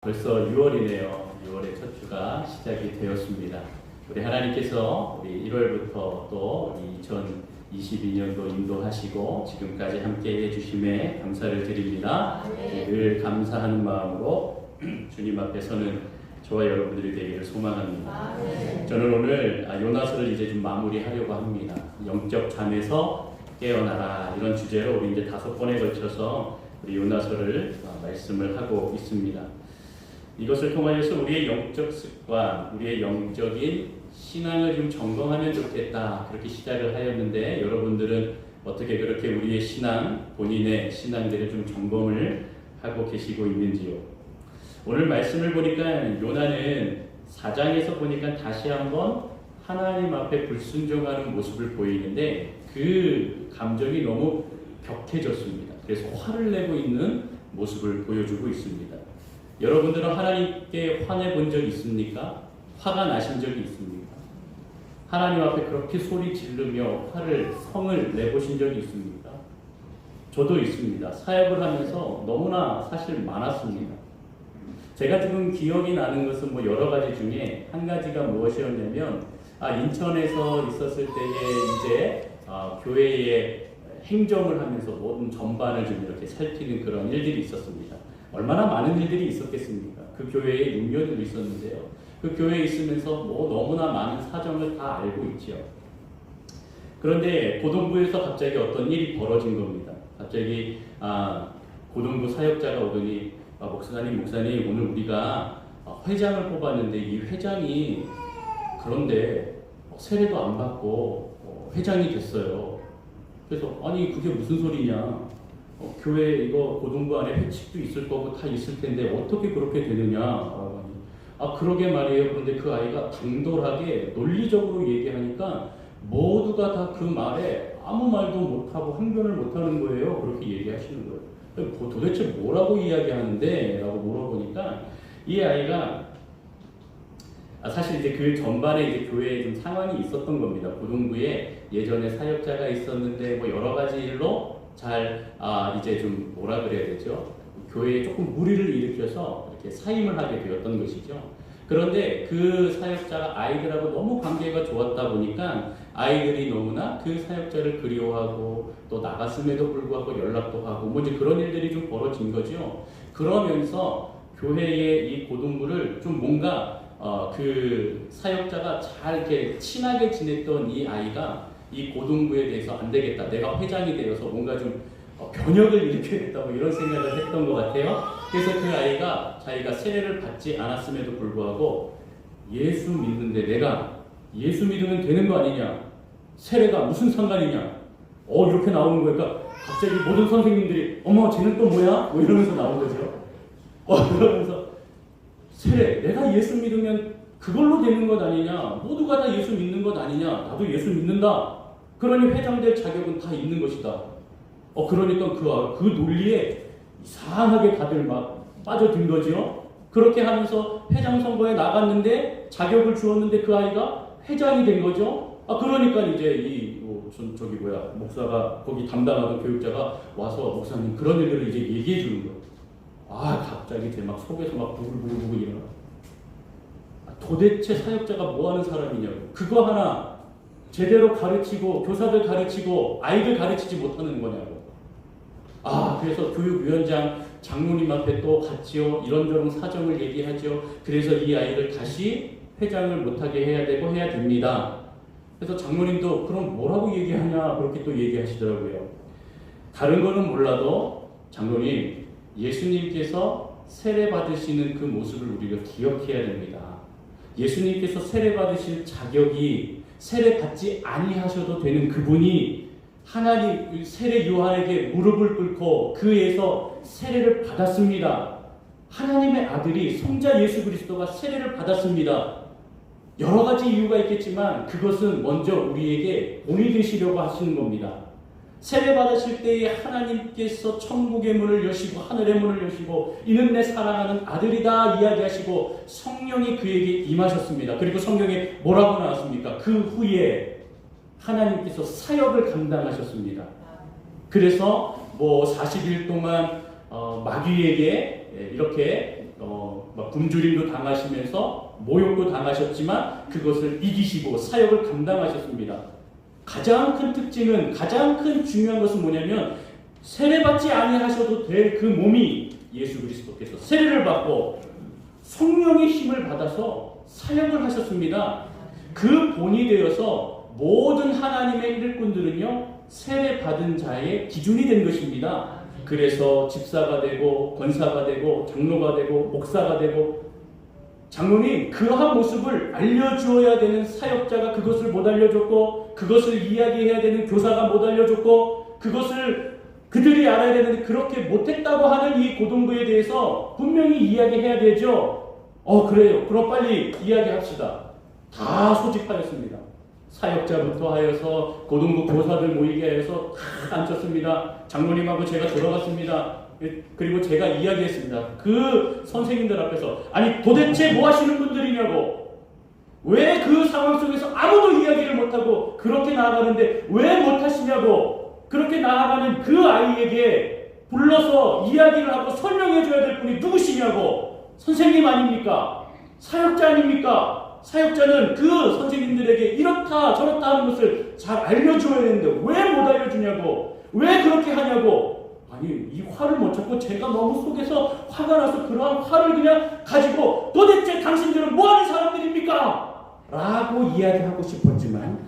벌써 6월이네요. 6월의 첫 주가 시작이 되었습니다. 우리 하나님께서 우리 1월부터 또 우리 2022년도 인도하시고 지금까지 함께 해주심에 감사를 드립니다. 늘 감사하는 마음으로 주님 앞에 서는 저와 여러분들이 되기를 소망합니다. 저는 오늘 요나서를 이제 좀 마무리하려고 합니다. 영적 잠에서 깨어나라, 이런 주제로 우리 이제 5번에 걸쳐서 우리 요나서를 말씀을 하고 있습니다. 이것을 통하여서 우리의 영적 습관, 우리의 영적인 신앙을 좀 점검하면 좋겠다, 그렇게 시작을 하였는데, 여러분들은 어떻게 그렇게 우리의 신앙, 본인의 신앙들을 좀 점검을 하고 계시고 있는지요? 오늘 말씀을 보니까 요나는 4장에서 보니까 다시 한번 하나님 앞에 불순종하는 모습을 보이는데, 그 감정이 너무 격해졌습니다. 그래서 화를 내고 있는 모습을 보여주고 있습니다. 여러분들은 하나님께 화내 본 적 있습니까? 화가 나신 적이 있습니까? 하나님 앞에 그렇게 소리 지르며 성을 내보신 적이 있습니까? 저도 있습니다. 사역을 하면서 너무나 사실 많았습니다. 제가 지금 기억이 나는 것은 여러 가지 중에 한 가지가 무엇이었냐면, 인천에서 있었을 때에 이제 교회에 행정을 하면서 모든 전반을 좀 이렇게 살피는 그런 일들이 있었습니다. 얼마나 많은 일들이 있었겠습니까? 그 교회에 6년을 있었는데요. 그 교회에 있으면서 너무나 많은 사정을 다 알고 있죠. 그런데 고등부에서 갑자기 어떤 일이 벌어진 겁니다. 갑자기 고등부 사역자가 오더니, 목사님 오늘 우리가 회장을 뽑았는데 이 회장이 그런데 세례도 안 받고 회장이 됐어요. 그래서 아니 그게 무슨 소리냐? 교회 이거 고등부 안에 회칙도 있을 거고 다 있을 텐데 어떻게 그렇게 되느냐? 그러게 말이에요. 그런데 그 아이가 당돌하게 논리적으로 얘기하니까 모두가 다 그 말에 아무 말도 못하고 항변을 못하는 거예요. 그렇게 얘기하시는 거예요. 도대체 뭐라고 이야기하는데? 라고 물어보니까 이 아이가 사실 이제 그 전반에 이제 교회에 좀 상황이 있었던 겁니다. 고등부에 예전에 사역자가 있었는데 여러 가지 일로 이제 좀 뭐라 그래야 되죠? 교회에 조금 무리를 일으켜서 이렇게 사임을 하게 되었던 것이죠. 그런데 그 사역자가 아이들하고 너무 관계가 좋았다 보니까 아이들이 너무나 그 사역자를 그리워하고 또 나갔음에도 불구하고 연락도 하고 이제 그런 일들이 좀 벌어진 거죠. 그러면서 교회의 이 고등부를 좀 뭔가 그 사역자가 잘 이렇게 친하게 지냈던 이 아이가 이 고등부에 대해서 안 되겠다, 내가 회장이 되어서 뭔가 좀 변혁을 일으켜야겠다, 이런 생각을 했던 것 같아요. 그래서 그 아이가 자기가 세례를 받지 않았음에도 불구하고 예수 믿는데 내가 예수 믿으면 되는 거 아니냐? 세례가 무슨 상관이냐? 이렇게 나오는 거니까 갑자기 모든 선생님들이 어머 쟤는 또 뭐야? 이러면서 나온 거죠. 그러면서 세례, 내가 예수 믿으면 그걸로 되는 것 아니냐? 모두가 다 예수 믿는 것 아니냐? 나도 예수 믿는다. 그러니 회장될 자격은 다 있는 것이다. 그러니까 그 논리에 이상하게 다들 막 빠져든 거죠. 그렇게 하면서 회장 선거에 나갔는데 자격을 주었는데 그 아이가 회장이 된 거죠. 그러니까 이제 목사가 거기 담당하던 교육자가 와서 목사님 그런 일들을 이제 얘기해 주는 거예요. 갑자기 제 막 속에서 막 부글부글 일어나. 도대체 사역자가 뭐 하는 사람이냐고. 그거 하나 제대로 가르치고 교사들 가르치고 아이들 가르치지 못하는 거냐고. 그래서 교육위원장 장로님 앞에 또 갔지요. 이런저런 사정을 얘기하죠. 그래서 이 아이를 다시 회장을 못하게 해야 되고 해야 됩니다. 그래서 장로님도 그럼 뭐라고 얘기하냐, 그렇게 또 얘기하시더라고요. 다른 거는 몰라도 장로님, 예수님께서 세례 받으시는 그 모습을 우리가 기억해야 됩니다. 예수님께서 세례 받으실 자격이 세례 받지 아니하셔도 되는 그분이 하나님 세례 요한에게 무릎을 꿇고 그에서 세례를 받았습니다. 하나님의 아들이 성자 예수 그리스도가 세례를 받았습니다. 여러 가지 이유가 있겠지만 그것은 먼저 우리에게 본이 되시려고 하시는 겁니다. 세례 받으실 때에 하나님께서 천국의 문을 여시고 하늘의 문을 여시고 이는 내 사랑하는 아들이다 이야기하시고 성령이 그에게 임하셨습니다. 그리고 성경에 뭐라고 나왔습니까? 그 후에 하나님께서 사역을 감당하셨습니다. 그래서 40일 동안 마귀에게 이렇게 막 굶주림도 당하시면서 모욕도 당하셨지만 그것을 이기시고 사역을 감당하셨습니다. 가장 큰 특징은, 가장 큰 중요한 것은 뭐냐면 세례받지 아니하셔도 될 그 몸이 예수 그리스도께서 세례를 받고 성령의 힘을 받아서 사역을 하셨습니다. 그 본이 되어서 모든 하나님의 일꾼들은요 세례받은 자의 기준이 된 것입니다. 그래서 집사가 되고 권사가 되고 장로가 되고 목사가 되고 장로님 그러한 모습을 알려주어야 되는 사역자가 그것을 못 알려줬고, 그것을 이야기해야 되는 교사가 못 알려줬고, 그것을 그들이 알아야 되는데 그렇게 못했다고 하는 이 고등부에 대해서 분명히 이야기해야 되죠. 그래요. 그럼 빨리 이야기합시다. 다 소집하였습니다. 사역자부터 하여서 고등부 교사들 모이게 해서 다 앉혔습니다. 장로님하고 제가 들어갔습니다. 그리고 제가 이야기했습니다. 그 선생님들 앞에서 아니 도대체 뭐 하시는 분들이냐고, 왜 그 상황 속에서 아무도 이야기를 못하고 그렇게 나아가는데 왜 못하시냐고, 그렇게 나아가는 그 아이에게 불러서 이야기를 하고 설명해줘야 될 분이 누구시냐고. 선생님 아닙니까? 사역자 아닙니까? 사역자는 그 선생님들에게 이렇다 저렇다 하는 것을 잘 알려줘야 되는데 왜 못 알려주냐고, 왜 그렇게 하냐고. 아니 이 화를 못 참고 제가 너무 속에서 화가 나서 그러한 화를 그냥 가지고 도대체 당신들은 뭐하는 사람들입니까? 라고 이야기하고 싶었지만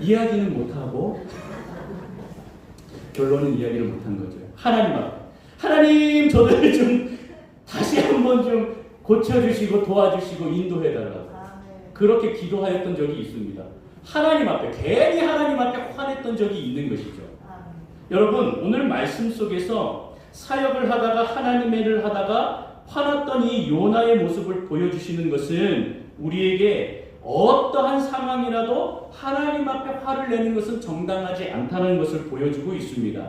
이야기는 못하고 결론은 이야기를 못한 거죠. 하나님 앞에 하나님 저들을 좀 다시 한번 좀 고쳐주시고 도와주시고 인도해달라고 그렇게 기도하였던 적이 있습니다. 하나님 앞에, 괜히 하나님 앞에 화냈던 적이 있는 것이죠. 여러분 오늘 말씀 속에서 사역을 하다가 하나님의 일을 하다가 화났던 이 요나의 모습을 보여주시는 것은 우리에게 어떠한 상황이라도 하나님 앞에 화를 내는 것은 정당하지 않다는 것을 보여주고 있습니다.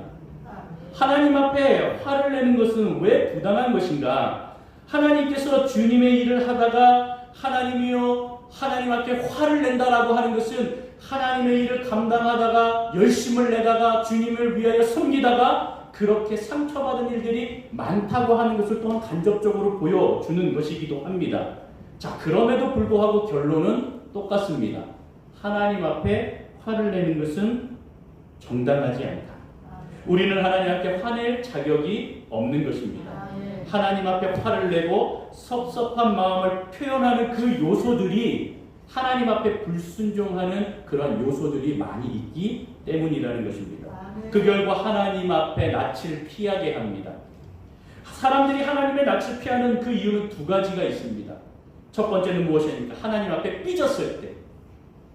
하나님 앞에 화를 내는 것은 왜 부당한 것인가? 하나님께서 주님의 일을 하다가 하나님이요 하나님 앞에 화를 낸다라고 하는 것은 하나님의 일을 감당하다가 열심을 내다가 주님을 위하여 섬기다가 그렇게 상처받은 일들이 많다고 하는 것을 또한 간접적으로 보여주는 것이기도 합니다. 자, 그럼에도 불구하고 결론은 똑같습니다. 하나님 앞에 화를 내는 것은 정당하지 않다. 우리는 하나님 앞에 화낼 자격이 없는 것입니다. 하나님 앞에 화를 내고 섭섭한 마음을 표현하는 그 요소들이 하나님 앞에 불순종하는 그런 요소들이 많이 있기 때문이라는 것입니다. 그 결과 하나님 앞에 낯을 피하게 합니다. 사람들이 하나님의 낯을 피하는 그 이유는 두 가지가 있습니다. 첫 번째는 무엇입니까? 하나님 앞에 삐졌을 때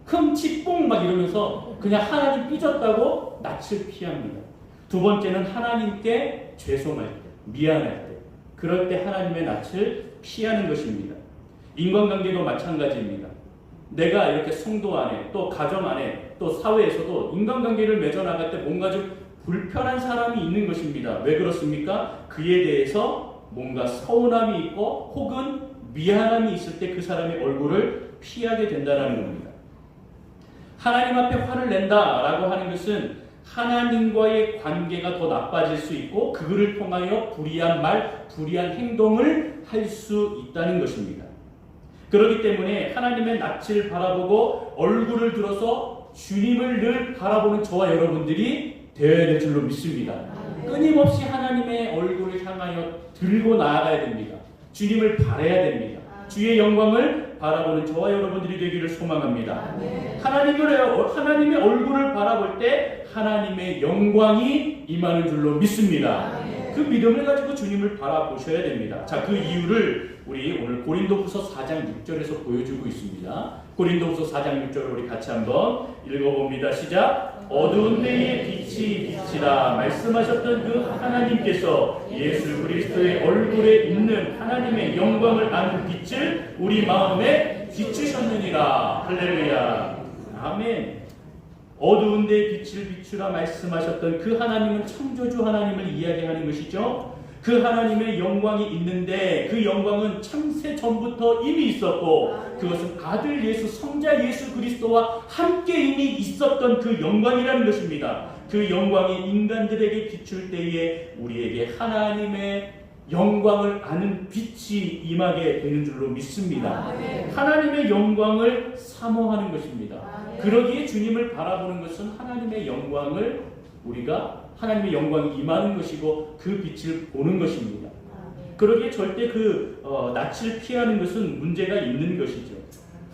흠칫뽕 막 이러면서 그냥 하나님 삐졌다고 낯을 피합니다. 두 번째는 하나님께 죄송할 때, 미안할 때, 그럴 때 하나님의 낯을 피하는 것입니다. 인간관계도 마찬가지입니다. 내가 이렇게 성도 안에 또 가정 안에 또 사회에서도 인간관계를 맺어나갈 때 뭔가 좀 불편한 사람이 있는 것입니다. 왜 그렇습니까? 그에 대해서 뭔가 서운함이 있고 혹은 미안함이 있을 때 그 사람의 얼굴을 피하게 된다는 겁니다. 하나님 앞에 화를 낸다라고 하는 것은 하나님과의 관계가 더 나빠질 수 있고 그들을 통하여 불의한 말, 불의한 행동을 할 수 있다는 것입니다. 그렇기 때문에 하나님의 낯을 바라보고 얼굴을 들어서 주님을 늘 바라보는 저와 여러분들이 되어야 될 줄로 믿습니다. 끊임없이 하나님의 얼굴을 향하여 들고 나아가야 됩니다. 주님을 바라야 됩니다. 주의 영광을 바라보는 저와 여러분들이 되기를 소망합니다. 하나님의 얼굴을 바라볼 때 하나님의 영광이 임하는 줄로 믿습니다. 그 믿음을 가지고 주님을 바라보셔야 됩니다. 자, 그 이유를 우리 오늘 고린도후서 4장 6절에서 보여주고 있습니다. 고린도후서 4장 6절을 우리 같이 한번 읽어봅니다. 시작. 어두운 데에 빛이 비치라 말씀하셨던 그 하나님께서 예수 그리스도의 얼굴에 있는 하나님의 영광을 아는 빛을 우리 마음에 비추셨느니라. 할렐루야. 아멘. 어두운 데에 빛을 비추라 말씀하셨던 그 하나님은 창조주 하나님을 이야기하는 것이죠. 그 하나님의 영광이 있는데 그 영광은 창세 전부터 이미 있었고 그것은 아들 예수, 성자 예수 그리스도와 함께 이미 있었던 그 영광이라는 것입니다. 그 영광이 인간들에게 비출 때에 우리에게 하나님의 영광을 아는 빛이 임하게 되는 줄로 믿습니다. 하나님의 영광을 사모하는 것입니다. 그러기에 주님을 바라보는 것은 하나님의 영광을 우리가 하나님의 영광이 임하는 것이고 그 빛을 보는 것입니다. 그러기에 절대 낯을 피하는 것은 문제가 있는 것이죠.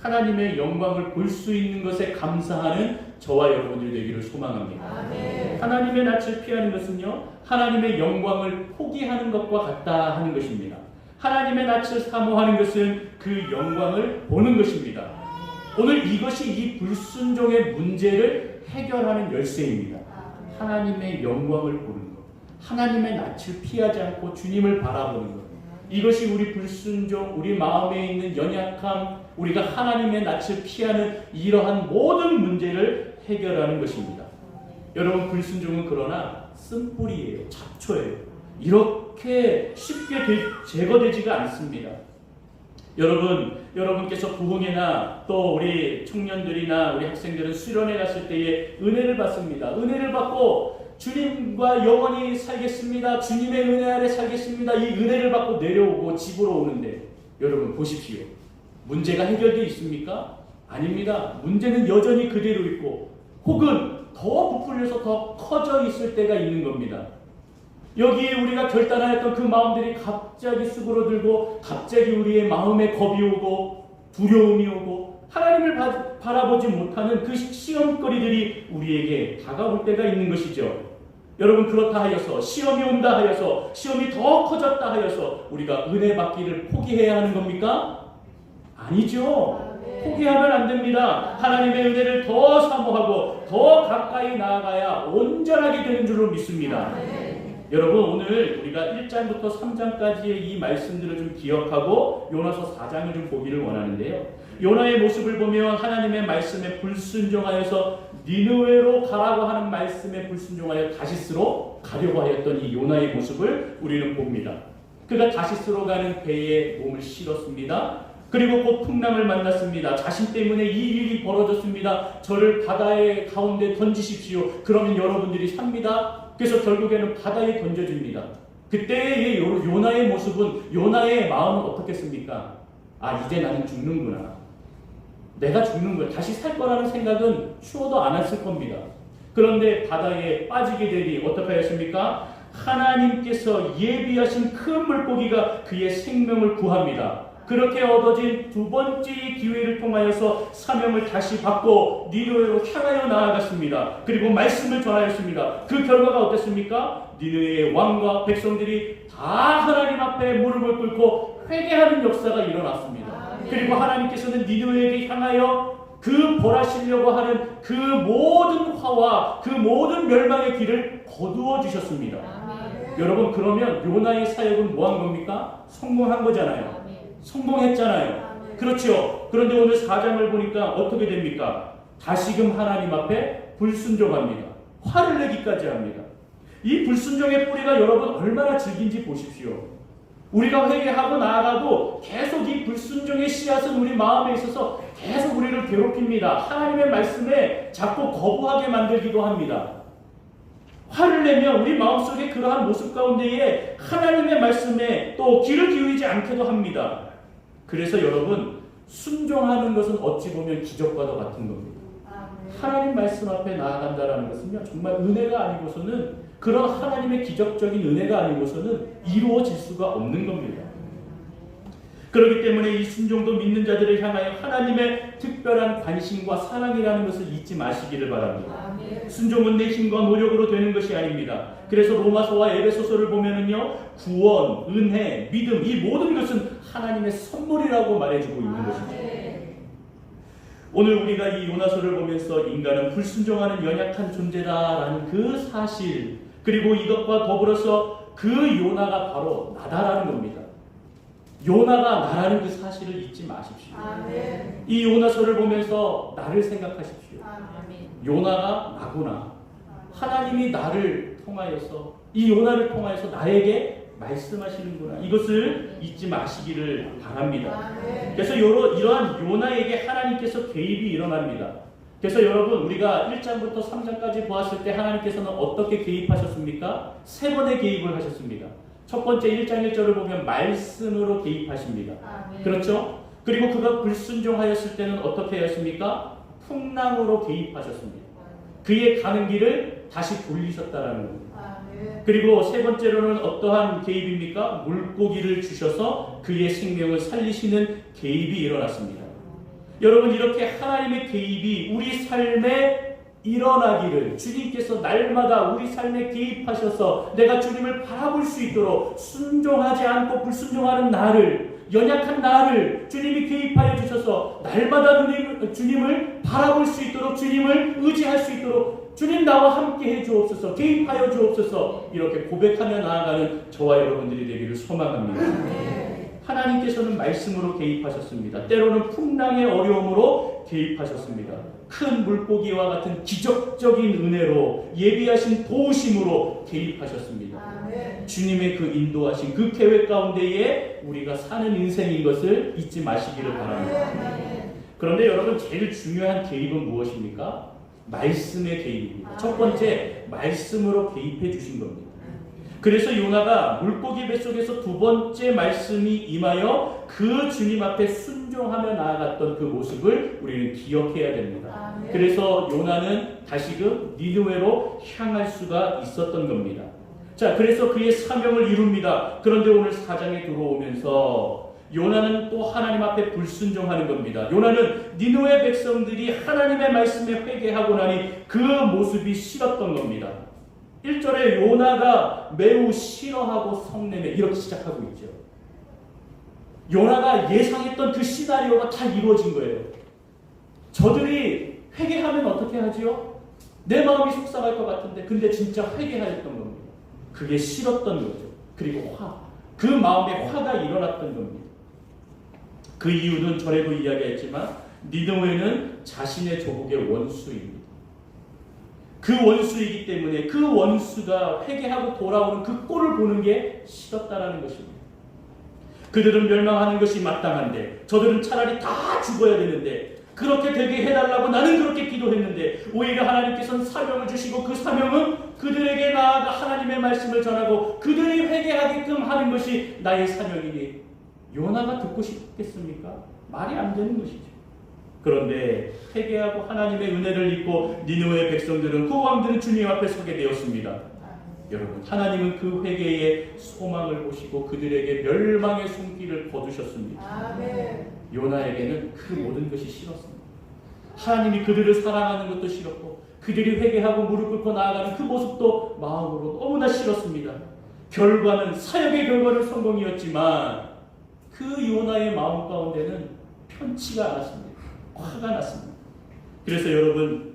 하나님의 영광을 볼 수 있는 것에 감사하는 저와 여러분들이 되기를 소망합니다. 하나님의 낯을 피하는 것은요, 하나님의 영광을 포기하는 것과 같다 하는 것입니다. 하나님의 낯을 사모하는 것은 그 영광을 보는 것입니다. 오늘 이것이 이 불순종의 문제를 해결하는 열쇠입니다. 하나님의 영광을 보는 것, 하나님의 낯을 피하지 않고 주님을 바라보는 것, 이것이 우리 불순종, 우리 마음에 있는 연약함, 우리가 하나님의 낯을 피하는 이러한 모든 문제를 해결하는 것입니다. 여러분, 불순종은 그러나 쓴뿌리예요. 잡초예요. 이렇게 쉽게 제거되지가 않습니다. 여러분께서 부흥회나 또 우리 청년들이나 우리 학생들은 수련회 갔을 때에 은혜를 받습니다. 은혜를 받고 주님과 영원히 살겠습니다. 주님의 은혜 아래 살겠습니다. 이 은혜를 받고 내려오고 집으로 오는데 여러분 보십시오. 문제가 해결되어 있습니까? 아닙니다. 문제는 여전히 그대로 있고 혹은 더 부풀려서 더 커져 있을 때가 있는 겁니다. 여기에 우리가 결단하였던 그 마음들이 갑자기 수그러들고 갑자기 우리의 마음에 겁이 오고 두려움이 오고 하나님을 바라보지 못하는 그 시험거리들이 우리에게 다가올 때가 있는 것이죠. 여러분, 그렇다 하여서 시험이 온다 하여서 시험이 더 커졌다 하여서 우리가 은혜 받기를 포기해야 하는 겁니까? 아니죠. 포기하면 안 됩니다. 하나님의 은혜를 더 사모하고 더 가까이 나아가야 온전하게 되는 줄로 믿습니다. 여러분, 오늘 우리가 1장부터 3장까지의 이 말씀들을 좀 기억하고 요나서 4장을 좀 보기를 원하는데요. 요나의 모습을 보면 하나님의 말씀에 불순종하여서 니느웨로 가라고 하는 말씀에 불순종하여 다시스로 가려고 하였던 이 요나의 모습을 우리는 봅니다. 그가 다시스로 가는 배에 몸을 실었습니다. 그리고 곧 풍랑을 만났습니다. 자신 때문에 이 일이 벌어졌습니다. 저를 바다의 가운데 던지십시오. 그러면 여러분들이 삽니다. 그래서 결국에는 바다에 던져집니다. 그때의 요나의 모습은, 요나의 마음은 어떻겠습니까? 아, 이제 나는 죽는구나. 내가 죽는 거야. 다시 살 거라는 생각은 추워도 안 했을 겁니다. 그런데 바다에 빠지게 되니 어떻게 하였습니까? 하나님께서 예비하신 큰 물고기가 그의 생명을 구합니다. 그렇게 얻어진 두 번째 기회를 통하여서 사명을 다시 받고 니느웨로 향하여 나아갔습니다. 그리고 말씀을 전하였습니다. 그 결과가 어땠습니까? 니느웨의 왕과 백성들이 다 하나님 앞에 무릎을 꿇고 회개하는 역사가 일어났습니다. 그리고 하나님께서는 니느웨에게 향하여 그 벌하시려고 하는 그 모든 화와 그 모든 멸망의 길을 거두어 주셨습니다. 여러분, 그러면 요나의 사역은 뭐한 겁니까? 성공한 거잖아요. 성공했잖아요. 그렇죠. 그런데 오늘 4장을 보니까 어떻게 됩니까? 다시금 하나님 앞에 불순종합니다. 화를 내기까지 합니다. 이 불순종의 뿌리가 여러분 얼마나 질긴지 보십시오. 우리가 회개하고 나아가도 계속 이 불순종의 씨앗은 우리 마음에 있어서 계속 우리를 괴롭힙니다. 하나님의 말씀에 자꾸 거부하게 만들기도 합니다. 화를 내면 우리 마음속에 그러한 모습 가운데에 하나님의 말씀에 또 귀를 기울이지 않게도 합니다. 그래서 여러분, 순종하는 것은 어찌 보면 기적과도 같은 겁니다. 하나님 말씀 앞에 나아간다는 것은요, 정말 은혜가 아니고서는, 그런 하나님의 기적적인 은혜가 아니고서는 이루어질 수가 없는 겁니다. 그렇기 때문에 이 순종도 믿는 자들을 향하여 하나님의 특별한 관심과 사랑이라는 것을 잊지 마시기를 바랍니다. 순종은 내 힘과 노력으로 되는 것이 아닙니다. 그래서 로마서와 에베소서를 보면은요, 구원, 은혜, 믿음, 이 모든 것은 하나님의 선물이라고 말해주고 있는 것입니다. 오늘 우리가 이 요나서를 보면서 인간은 불순종하는 연약한 존재다라는 그 사실, 그리고 이것과 더불어서 그 요나가 바로 나다라는 겁니다. 요나가 나라는 그 사실을 잊지 마십시오. 아멘. 이 요나서를 보면서 나를 생각하십시오. 아멘. 요나가 나구나. 하나님이 나를 통하여서, 이 요나를 통하여서 나에게 말씀하시는구나. 이것을 잊지 마시기를 바랍니다. 아멘. 그래서 이러한 요나에게 하나님께서 개입이 일어납니다. 그래서 여러분, 우리가 1장부터 3장까지 보았을 때 하나님께서는 어떻게 개입하셨습니까? 3번의 개입을 하셨습니다. 첫 번째 1장 1절을 보면 말씀으로 개입하십니다. 그렇죠? 그리고 그가 불순종하였을 때는 어떻게 하였습니까? 풍랑으로 개입하셨습니다. 그의 가는 길을 다시 돌리셨다라는 겁니다. 그리고 세 번째로는 어떠한 개입입니까? 물고기를 주셔서 그의 생명을 살리시는 개입이 일어났습니다. 여러분, 이렇게 하나님의 개입이 우리 삶에 일어나기를 주님께서 날마다 우리 삶에 개입하셔서 내가 주님을 바라볼 수 있도록 순종하지 않고 불순종하는 나를, 연약한 나를 주님이 개입하여 주셔서 날마다 주님을 바라볼 수 있도록, 주님을 의지할 수 있도록 주님 나와 함께 해 주옵소서, 개입하여 주옵소서, 이렇게 고백하며 나아가는 저와 여러분들이 되기를 소망합니다. 하나님께서는 말씀으로 개입하셨습니다. 때로는 풍랑의 어려움으로 개입하셨습니다. 큰 물고기와 같은 기적적인 은혜로, 예비하신 도우심으로 개입하셨습니다. 주님의 그 인도하신 그 계획 가운데에 우리가 사는 인생인 것을 잊지 마시기를 바랍니다. 그런데 여러분, 제일 중요한 개입은 무엇입니까? 말씀의 개입입니다. 첫 번째, 말씀으로 개입해 주신 겁니다. 그래서 요나가 물고기 뱃속에서 두 번째 말씀이 임하여 그 주님 앞에 순종하며 나아갔던 그 모습을 우리는 기억해야 됩니다. 그래서 요나는 다시금 니느웨로 향할 수가 있었던 겁니다. 자, 그래서 그의 사명을 이룹니다. 그런데 오늘 4장에 들어오면서 요나는 또 하나님 앞에 불순종하는 겁니다. 요나는 니느웨 백성들이 하나님의 말씀에 회개하고 나니 그 모습이 싫었던 겁니다. 1절에 요나가 매우 싫어하고 성내며 이렇게 시작하고 있죠. 요나가 예상했던 그 시나리오가 다 이루어진 거예요. 저들이 회개하면 어떻게 하지요? 내 마음이 속상할 것 같은데, 근데 진짜 회개하였던 겁니다. 그게 싫었던 거죠. 그리고 그 마음에 화가 일어났던 겁니다. 그 이유는 전에도 이야기했지만 니느웨는 자신의 조국의 원수입니다. 그 원수이기 때문에 그 원수가 회개하고 돌아오는 그 꼴을 보는 게 싫었다라는 것입니다. 그들은 멸망하는 것이 마땅한데 저들은 차라리 다 죽어야 되는데, 그렇게 되게 해달라고 나는 그렇게 기도했는데 오히려 하나님께서는 사명을 주시고 그 사명은 그들에게 나아가 하나님의 말씀을 전하고 그들이 회개하게끔 하는 것이 나의 사명이니 요나가 듣고 싶겠습니까? 말이 안 되는 것이죠. 그런데 회개하고 하나님의 은혜를 입고 니느웨 백성들은, 그 왕들은 주님 앞에 서게 되었습니다. 여러분, 하나님은 그 회개의 소망을 보시고 그들에게 멸망의 손길을 거두셨습니다. 요나에게는 그 모든 것이 싫었습니다. 하나님이 그들을 사랑하는 것도 싫었고 그들이 회개하고 무릎 꿇고 나아가는 그 모습도 마음으로 너무나 싫었습니다. 결과는, 사역의 결과는 성공이었지만 그 요나의 마음 가운데는 편치가 않았습니다. 화가 났습니다. 그래서 여러분,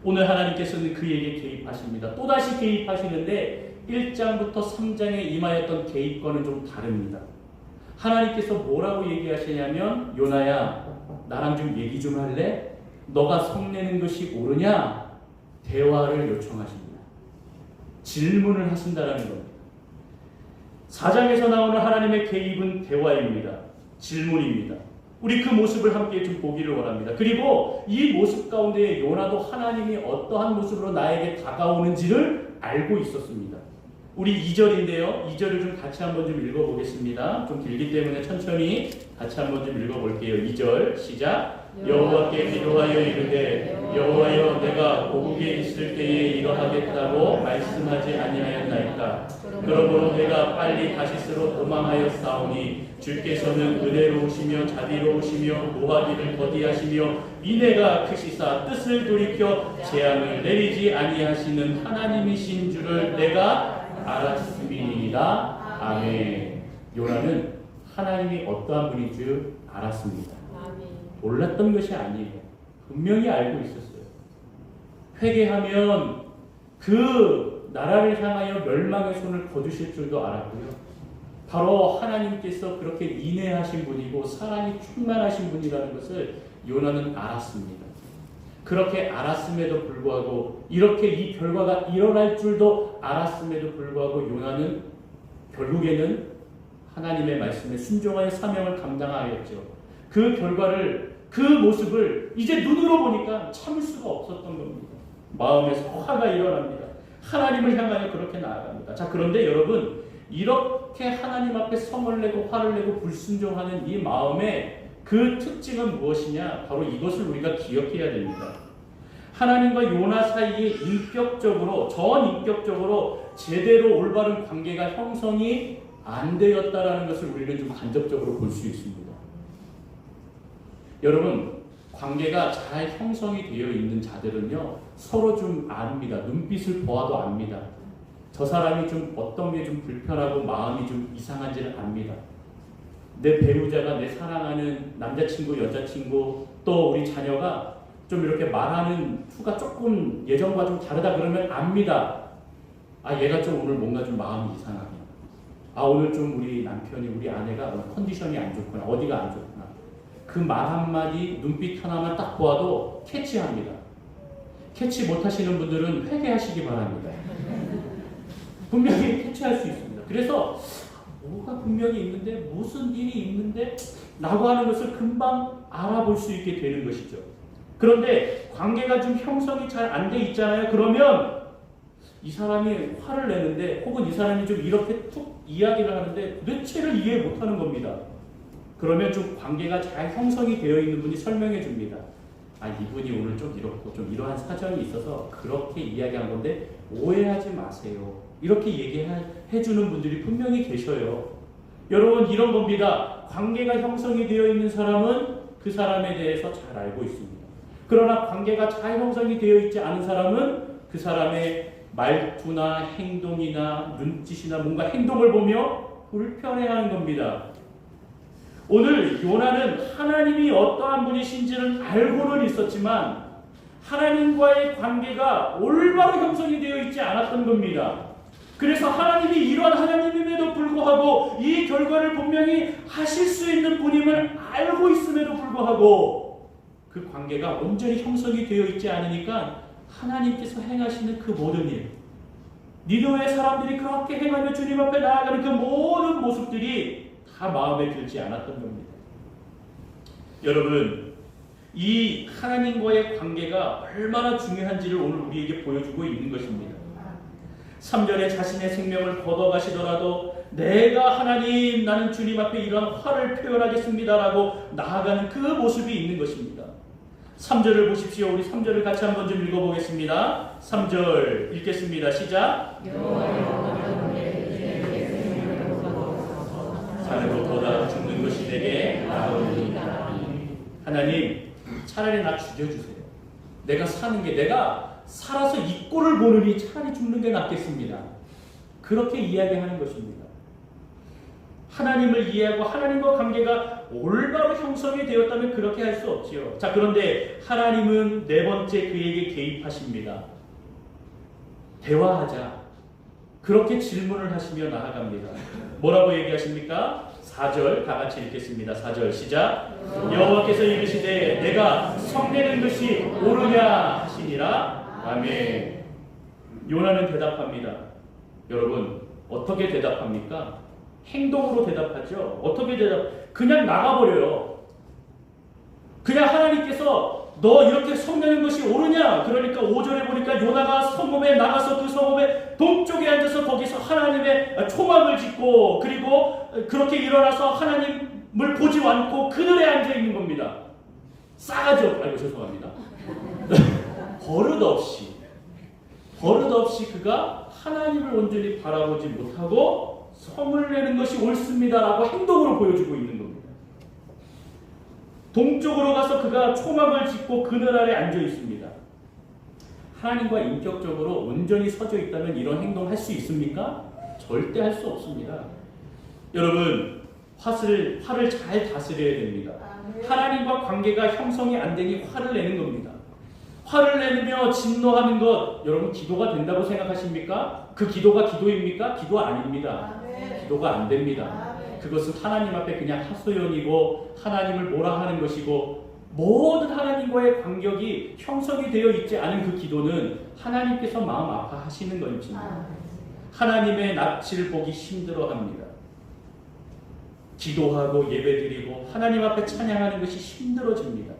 오늘 하나님께서는 그에게 개입하십니다. 또다시 개입하시는데 1장부터 3장에 임하였던 개입과는 좀 다릅니다. 하나님께서 뭐라고 얘기하시냐면, 요나야, 나랑 좀 얘기 좀 할래? 너가 성내는 것이 옳으냐? 대화를 요청하십니다. 질문을 하신다는 겁니다. 4장에서 나오는 하나님의 개입은 대화입니다. 질문입니다. 우리 그 모습을 함께 좀 보기를 원합니다. 그리고 이 모습 가운데 요나도 하나님이 어떠한 모습으로 나에게 다가오는지를 알고 있었습니다. 우리 2절인데요. 2절을 좀 같이 한번 좀 읽어보겠습니다. 좀 길기 때문에 천천히 같이 한번 좀 읽어볼게요. 2절 시작. 여호와께 기도하여 이르되 여호와여, 내가 고국에 있을 때에 이러하겠다고 말씀하지 아니하였나이까? 그러므로 내가 빨리 다시스로 도망하였사오니 주께서는 은혜로우시며 자비로우시며 노하기를 더디하시며 인애가 크시사 뜻을 돌이켜 재앙을 내리지 아니하시는 하나님이신 줄을 내가 알았음이니이다. 아멘. 요나는 하나님이 어떠한 분인 줄 알았습니다. 몰랐던 것이 아니에요. 분명히 알고 있었어요. 회개하면 그 나라를 향하여 멸망의 손을 거두실 줄도 알았고요. 바로 하나님께서 그렇게 인애하신 분이고 사랑이 충만하신 분이라는 것을 요나는 알았습니다. 그렇게 알았음에도 불구하고, 이렇게 이 결과가 일어날 줄도 알았음에도 불구하고 요나는 결국에는 하나님의 말씀에 순종하여 사명을 감당하였죠. 그 결과를, 그 모습을 이제 눈으로 보니까 참을 수가 없었던 겁니다. 마음에서 화가 일어납니다. 하나님을 향하여 그렇게 나아갑니다. 자, 그런데 여러분, 이렇게 하나님 앞에 성을 내고 화를 내고 불순종하는 이 마음의 그 특징은 무엇이냐? 바로 이것을 우리가 기억해야 됩니다. 하나님과 요나 사이에 인격적으로, 전인격적으로 제대로 올바른 관계가 형성이 안 되었다라는 것을 우리는 좀 간접적으로 볼 수 있습니다. 여러분, 관계가 잘 형성이 되어 있는 자들은요, 서로 좀 압니다. 눈빛을 보아도 압니다. 저 사람이 좀 어떤 게 좀 불편하고 마음이 좀 이상한지를 압니다. 내 배우자가, 내 사랑하는 남자친구, 여자친구, 또 우리 자녀가 좀 이렇게 말하는 투가 조금 예전과 좀 다르다 그러면 압니다. 아, 얘가 좀 오늘 뭔가 좀 마음이 이상하네. 아, 오늘 좀 우리 남편이, 우리 아내가 컨디션이 안 좋구나. 어디가 안 좋구나. 그 말 한마디, 눈빛 하나만 딱 보아도 캐치합니다. 캐치 못하시는 분들은 회개하시기 바랍니다. 분명히 캐치할 수 있습니다. 그래서 뭐가 분명히 있는데, 무슨 일이 있는데 라고 하는 것을 금방 알아볼 수 있게 되는 것이죠. 그런데 관계가 좀 형성이 잘 안 돼 있잖아요. 그러면 이 사람이 화를 내는데, 혹은 이 사람이 좀 이렇게 툭 이야기를 하는데 도대체를 이해 못하는 겁니다. 그러면 좀 관계가 잘 형성이 되어 있는 분이 설명해 줍니다. 아, 이분이 오늘 좀 이렇고 좀 이러한 사정이 있어서 그렇게 이야기한 건데 오해하지 마세요. 이렇게 얘기해 주는 분들이 분명히 계셔요. 여러분, 이런 겁니다. 관계가 형성이 되어 있는 사람은 그 사람에 대해서 잘 알고 있습니다. 그러나 관계가 잘 형성이 되어 있지 않은 사람은 그 사람의 말투나 행동이나 눈짓이나 뭔가 행동을 보며 불편해하는 겁니다. 오늘 요나는 하나님이 어떠한 분이신지는 알고는 있었지만 하나님과의 관계가 올바로 형성이 되어 있지 않았던 겁니다. 그래서 하나님이 이러한 하나님임에도 불구하고 이 결과를 분명히 하실 수 있는 분임을 알고 있음에도 불구하고 그 관계가 온전히 형성이 되어 있지 않으니까 하나님께서 행하시는 그 모든 일, 니느웨 사람들이 그렇게 행하며 주님 앞에 나아가는 그 모든 모습들이 다 마음에 들지 않았던 겁니다. 여러분, 이 하나님과의 관계가 얼마나 중요한지를 오늘 우리에게 보여주고 있는 것입니다. 3절에 자신의 생명을 걷어가시더라도 내가 하나님, 나는 주님 앞에 이러한 화를 표현하겠습니다라고 나아가는 그 모습이 있는 것입니다. 3절을 보십시오. 우리 3절을 같이 한번 좀 읽어보겠습니다. 3절 읽겠습니다. 시작. 사는 것보다 죽는 것이 내게 나으니라. 하나님, 차라리 나 죽여주세요. 내가 사는 게, 내가 살아서 이 꼴을 보느니 차라리 죽는 게 낫겠습니다. 그렇게 이야기하는 것입니다. 하나님을 이해하고 하나님과 관계가 올바로 형성이 되었다면 그렇게 할 수 없지요. 자, 그런데 하나님은 네 번째 그에게 개입하십니다. 대화하자. 그렇게 질문을 하시며 나아갑니다. 뭐라고 얘기하십니까? 4절 다 같이 읽겠습니다. 4절 시작. 여호와께서 이르시되 내가 성내는 것이 옳으냐 하시니라. 아멘. 요나는 대답합니다. 여러분, 어떻게 대답합니까? 행동으로 대답하죠. 어떻게 그냥 나가버려요. 그냥 하나님께서 너 이렇게 성내는 것이 옳으냐? 그러니까 5절에 보니까 요나가 성읍에 나가서 그 성읍의 동쪽에 앉아서 거기서 하나님의 초막을 짓고, 그리고 그렇게 일어나서 하나님을 보지 않고 그늘에 앉아 있는 겁니다. 싸가지 없, 아이고 죄송합니다. 버릇없이 그가 하나님을 온전히 바라보지 못하고 성을 내는 것이 옳습니다라고 행동으로 보여주고 있는 겁니다. 동쪽으로 가서 그가 초막을 짓고 그늘 아래 앉아 있습니다. 하나님과 인격적으로 온전히 서져 있다면 이런 행동 할 수 있습니까? 절대 할 수 없습니다. 여러분, 화를 잘 다스려야 됩니다. 하나님과 관계가 형성이 안 되니 화를 내는 겁니다. 화를 내며 진노하는 것, 여러분 기도가 된다고 생각하십니까? 그 기도가 기도입니까? 기도 아닙니다. 기도가 안 됩니다. 그것은 하나님 앞에 그냥 하소연이고 하나님을 뭐라 하는 것이고, 모든 하나님과의 관계가 형성이 되어 있지 않은 그 기도는 하나님께서 마음 아파하시는 것입니다. 하나님의 낯을 보기 힘들어합니다. 기도하고 예배드리고 하나님 앞에 찬양하는 것이 힘들어집니다.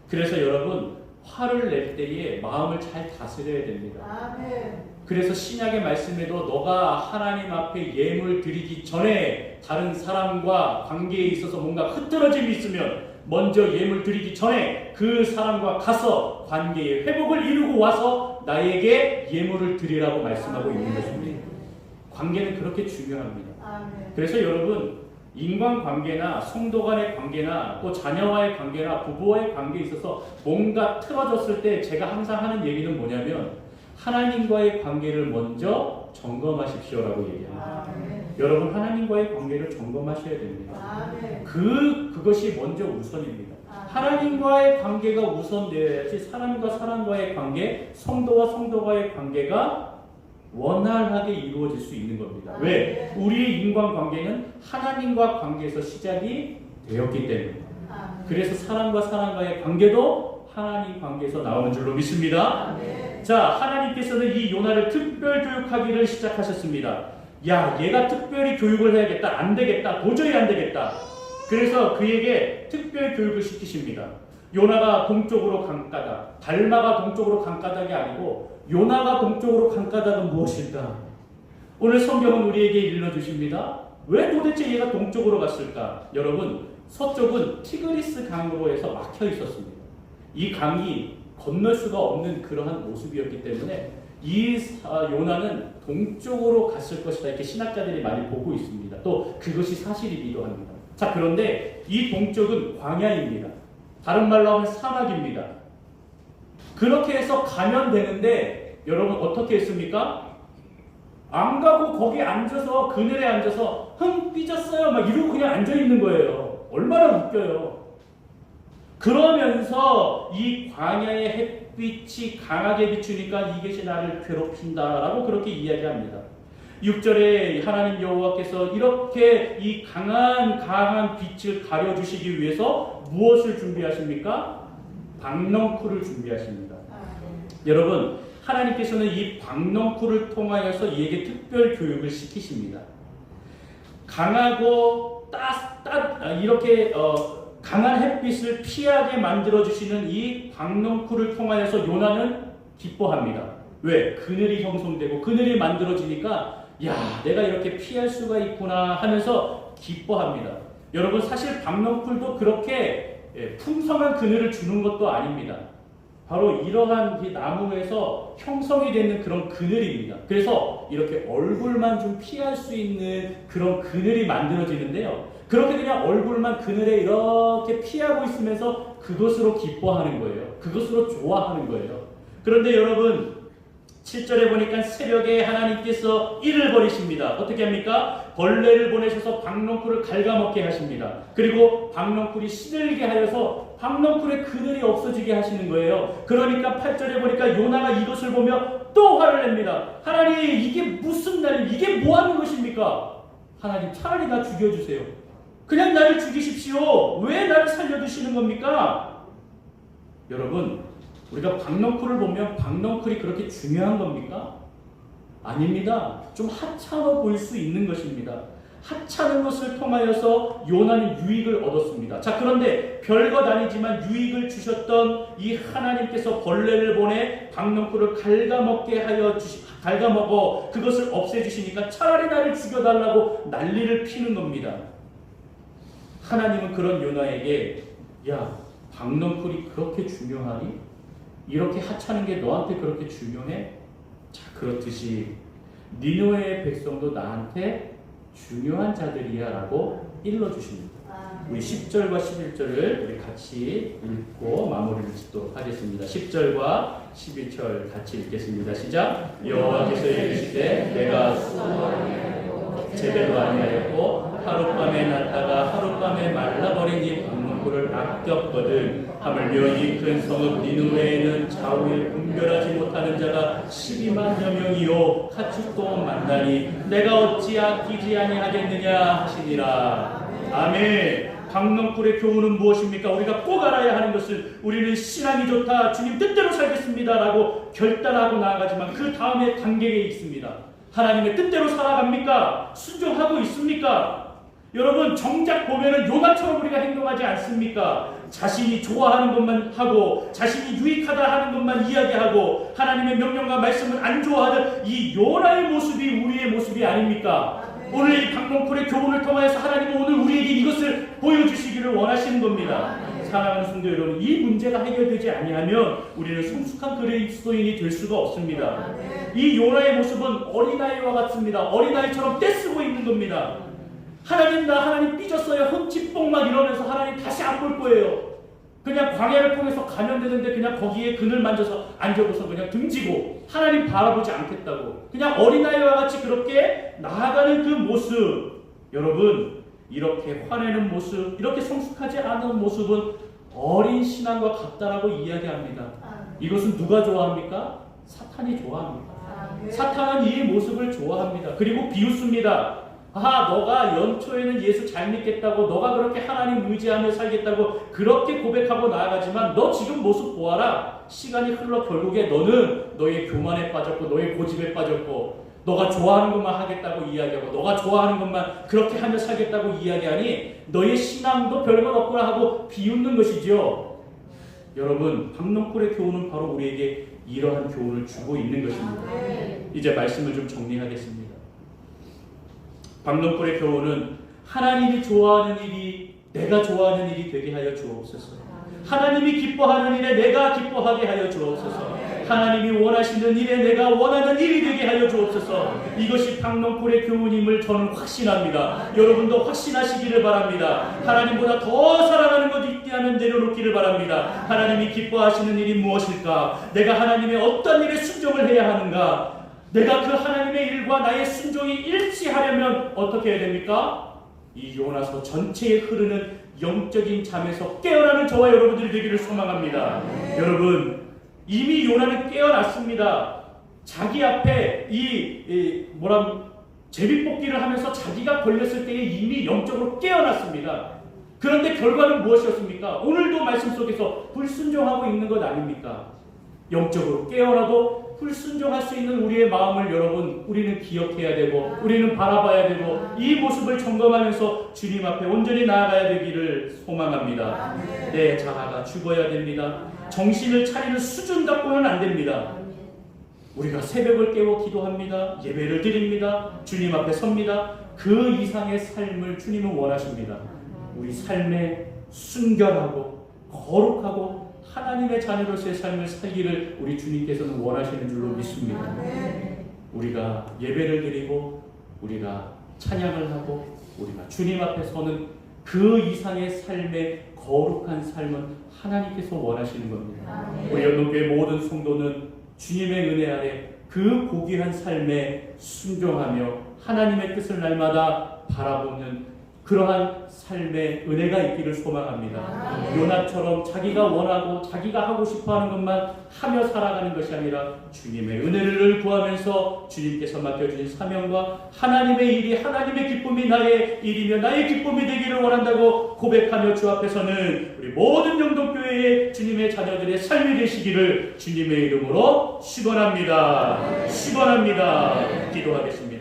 그래서 여러분, 화를 낼 때에 마음을 잘 다스려야 됩니다. 그래서 신약의 말씀에도 너가 하나님 앞에 예물 드리기 전에 다른 사람과 관계에 있어서 뭔가 흐트러짐이 있으면 먼저 예물 드리기 전에 그 사람과 가서 관계의 회복을 이루고 와서 나에게 예물을 드리라고 말씀하고 있는 것입니다. 관계는 그렇게 중요합니다. 그래서 여러분, 인간관계나 성도 간의 관계나 또 자녀와의 관계나 부부와의 관계에 있어서 뭔가 틀어졌을 때 제가 항상 하는 얘기는 뭐냐면 하나님과의 관계를 먼저 점검하십시오라고 얘기합니다. 여러분, 하나님과의 관계를 점검하셔야 됩니다. 그것이 먼저 우선입니다. 하나님과의 관계가 우선되어야지 사람과 사람과의 관계, 성도와 성도와의 관계가 원활하게 이루어질 수 있는 겁니다. 왜? 우리의 인간관계는 하나님과 관계에서 시작이 되었기 때문입니다. 그래서 사람과 사람과의 관계도 하나님 관계에서 나오는 줄로 믿습니다. 자, 하나님께서는 이 요나를 특별 교육하기를 시작하셨습니다. 야, 얘가 특별히 교육을 해야겠다. 안 되겠다. 도저히 안 되겠다. 그래서 그에게 특별 교육을 시키십니다. 요나가 동쪽으로 강가닥, 달마가 동쪽으로 강가닥이 아니고 요나가 동쪽으로 강가닥은 무엇일까? 오늘 성경은 우리에게 일러주십니다. 왜 도대체 얘가 동쪽으로 갔을까? 여러분, 서쪽은 티그리스 강으로 해서 막혀 있었습니다. 이 강이 건널 수가 없는 그러한 모습이었기 때문에 이 요나는 동쪽으로 갔을 것이다. 이렇게 신학자들이 많이 보고 있습니다. 또 그것이 사실이기도 합니다. 자, 그런데 이 동쪽은 광야입니다. 다른 말로 하면 사막입니다. 그렇게 해서 가면 되는데 여러분 어떻게 했습니까? 안 가고 거기 앉아서 그늘에 앉아서 흥 삐졌어요 막 이러고 그냥 앉아있는 거예요. 얼마나 웃겨요. 그러면서 이 광야의 햇빛이 강하게 비추니까 이것이 나를 괴롭힌다라고 그렇게 이야기합니다. 6절에 하나님 여호와께서 이렇게 이 강한 빛을 가려주시기 위해서 무엇을 준비하십니까? 박넝쿨을 준비하십니다. 여러분, 하나님께서는 이 박넝쿨을 통하여서 이에게 특별 교육을 시키십니다. 강하고 이렇게 강한 햇빛을 피하게 만들어주시는 이 박넝쿨을 통하여서 요나는 기뻐합니다. 왜? 그늘이 형성되고 그늘이 만들어지니까 야, 내가 이렇게 피할 수가 있구나 하면서 기뻐합니다. 여러분, 사실 박넝쿨도 그렇게 풍성한 그늘을 주는 것도 아닙니다. 바로 이러한 이 나무에서 형성이 되는 그런 그늘입니다. 그래서 이렇게 얼굴만 좀 피할 수 있는 그런 그늘이 만들어지는데요. 그렇게 그냥 얼굴만 그늘에 이렇게 피하고 있으면서 그것으로 기뻐하는 거예요. 그것으로 좋아하는 거예요. 그런데 여러분, 7절에 보니까 새벽에 하나님께서 이를 벌이십니다. 어떻게 합니까? 벌레를 보내셔서 박넝쿨을 갉아먹게 하십니다. 그리고 박넝쿨이 시들게 하여서 박넝쿨의 그늘이 없어지게 하시는 거예요. 그러니까 8절에 보니까 요나가 이것을 보며 또 화를 냅니다. 하나님, 이게 무슨 날, 이게 뭐 하는 것입니까? 하나님, 차라리 나 죽여주세요. 그냥 나를 죽이십시오. 왜 나를 살려두시는 겁니까? 여러분, 우리가 박넝쿨을 보면 박넝쿨이 그렇게 중요한 겁니까? 아닙니다. 좀 하찮아 보일 수 있는 것입니다. 하찮은 것을 통하여서 요나는 유익을 얻었습니다. 자, 그런데 별것 아니지만 유익을 주셨던 이 하나님께서 벌레를 보내 박넝쿨을 갉아먹어 그것을 없애주시니까 차라리 나를 죽여달라고 난리를 피는 겁니다. 하나님은 그런 요나에게 야, 박넝쿨이 그렇게 중요하니? 이렇게 하찮은 게 너한테 그렇게 중요해? 자, 그렇듯이 니느웨의 백성도 나한테 중요한 자들이야 라고 일러주십니다. 우리 10절과 11절을 우리 같이 읽고 마무리를 짓도록 하겠습니다. 10절과 11절 같이 읽겠습니다. 시작. 여호와께서 이르시되 내가 제대로 아니하였고 하룻밤에 났다가 하룻밤에 말라버린 이 박넝쿨을 아꼈거든. 하물며 이 큰 성읍 니느웨에는 좌우에 분별하지 못하는 자가 12만여 명이요 가축도 만나니 내가 어찌 아끼지 아니하겠느냐 하시니라. 아멘. 박넝쿨의 교훈은 무엇입니까? 우리가 꼭 알아야 하는 것은 우리는 신앙이 좋다, 주님 뜻대로 살겠습니다 라고 결단하고 나아가지만 그 다음에 단계에 있습니다. 하나님의 뜻대로 살아갑니까? 순종하고 있습니까? 여러분, 정작 보면은 요나처럼 우리가 행동하지 않습니까? 자신이 좋아하는 것만 하고 자신이 유익하다 하는 것만 이야기하고 하나님의 명령과 말씀을 안 좋아하는 이 요나의 모습이 우리의 모습이 아닙니까? 오늘 이 박농쿨의 교훈을 통하여서 하나님은 오늘 우리에게 이것을 보여주시기를 원하시는 겁니다. 사랑하는 성도 여러분, 이 문제가 해결되지 아니하면 우리는 성숙한 그리스도인이 될 수가 없습니다. 이 요나의 모습은 어린아이와 같습니다. 어린아이처럼 떼쓰고 있는 겁니다. 하나님, 나 하나님 삐졌어요. 흠칫뽕 막 이러면서 하나님 다시 안 볼 거예요. 그냥 광야를 통해서 가면 되는데 그냥 거기에 그늘 만져서 앉아서 그냥 등지고 하나님 바라보지 않겠다고 그냥 어린아이와 같이 그렇게 나아가는 그 모습, 여러분, 이렇게 화내는 모습, 이렇게 성숙하지 않은 모습은 어린 신앙과 같다라고 이야기합니다. 이것은 누가 좋아합니까? 사탄이 좋아합니다. 사탄은 이 모습을 좋아합니다. 그리고 비웃습니다. 너가 연초에는 예수 잘 믿겠다고, 너가 그렇게 하나님 의지하며 살겠다고 그렇게 고백하고 나아가지만 너 지금 모습 보아라. 시간이 흘러 결국에 너는 너의 교만에 빠졌고 너의 고집에 빠졌고 너가 좋아하는 것만 하겠다고 이야기하고 너가 좋아하는 것만 그렇게 하며 살겠다고 이야기하니 너의 신앙도 별것 없구나 하고 비웃는 것이죠. 여러분, 박농쿨의 교훈은 바로 우리에게 이러한 교훈을 주고 있는 것입니다. 이제 말씀을 좀 정리하겠습니다. 박농쿨의 교훈은 하나님이 좋아하는 일이 내가 좋아하는 일이 되게 하여 주옵소서. 하나님이 기뻐하는 일에 내가 기뻐하게 하여 주옵소서. 하나님이 원하시는 일에 내가 원하는 일이 되게 하여 주옵소서. 이것이 박농쿨의 교훈임을 저는 확신합니다. 여러분도 확신하시기를 바랍니다. 하나님보다 더 사랑하는 것 있게 하면 내려놓기를 바랍니다. 하나님이 기뻐하시는 일이 무엇일까? 내가 하나님의 어떤 일에 순종을 해야 하는가? 내가 그 하나님의 일과 나의 순종이 일치하려면 어떻게 해야 됩니까? 이 요나서 전체에 흐르는 영적인 잠에서 깨어나는 저와 여러분들이 되기를 소망합니다. 여러분, 이미 요나는 깨어났습니다. 자기 앞에 제비뽑기를 하면서 자기가 걸렸을 때에 이미 영적으로 깨어났습니다. 그런데 결과는 무엇이었습니까? 오늘도 말씀 속에서 불순종하고 있는 것 아닙니까? 영적으로 깨어나도 불순종할 수 있는 우리의 마음을 여러분, 우리는 기억해야 되고 우리는 바라봐야 되고 이 모습을 점검하면서 주님 앞에 온전히 나아가야 되기를 소망합니다. 내 자아가 죽어야 됩니다. 정신을 차리는 수준 갖고는 안 됩니다. 우리가 새벽을 깨워 기도합니다. 예배를 드립니다. 주님 앞에 섭니다. 그 이상의 삶을 주님은 원하십니다. 우리 삶에 순결하고 거룩하고 하나님의 자녀로서의 삶을 살기를 우리 주님께서는 원하시는 줄로 믿습니다. 우리가 예배를 드리고 우리가 찬양을 하고 우리가 주님 앞에 서는 그 이상의 삶의 거룩한 삶은 하나님께서 원하시는 겁니다. 우리 연동교회 모든 성도는 주님의 은혜 아래 그 고귀한 삶에 순종하며 하나님의 뜻을 날마다 바라보는 그러한 삶의 은혜가 있기를 소망합니다. 요나처럼 자기가 원하고 자기가 하고 싶어하는 것만 하며 살아가는 것이 아니라 주님의 은혜를 구하면서 주님께서 맡겨주신 사명과 하나님의 일이 하나님의 기쁨이 나의 일이며 나의 기쁨이 되기를 원한다고 고백하며 주 앞에서는 우리 모든 영동교회의 주님의 자녀들의 삶이 되시기를 주님의 이름으로 축원합니다. 축원합니다. 기도하겠습니다.